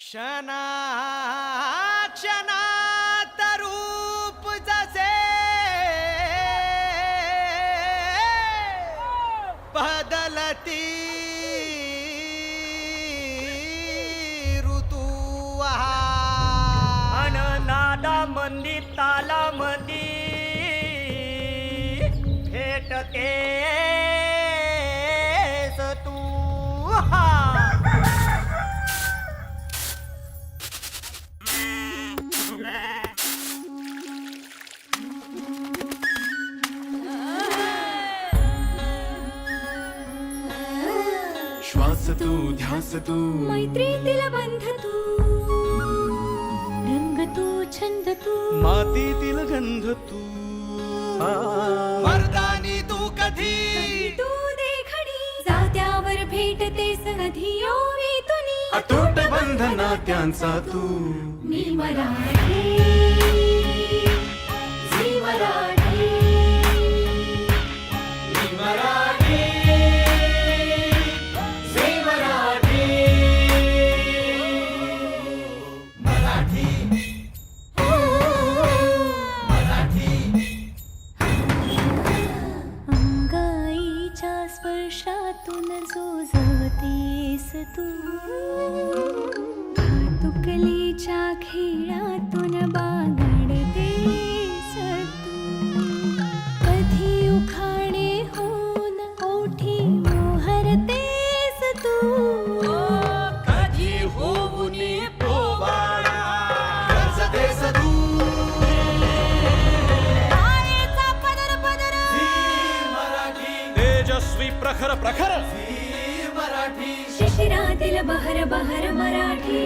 क्षणा क्षणात रूप जसे बदलती ऋतू अन नादा मंदी ताला मंदी भेटते तू श्वास तू ध्यास तू मैत्रीतील बंध तू रंग तू छंद तू मातीतील गंध तू मर्दानी तू कधी तू देखणी जात्यावर भेटतेस कधी ओवी तुनी अतूट बंधना त्यांचा तू मी मराठी जी मराठी मी मराठी जे मराठी मराठी अंगाईच्या स्पर्शातून जोजवतेस तू तुकलीच्या खेळातून बागडतेस तू कधी उखाणे होऊन ओठी मोहरतेस तू कधी होऊन पोवाडा गरजतेस तू तारेचा पदर पदर मराठी तेजस्वी प्रखर प्रखर मराठी शिशिरातील बहर बहर मराठी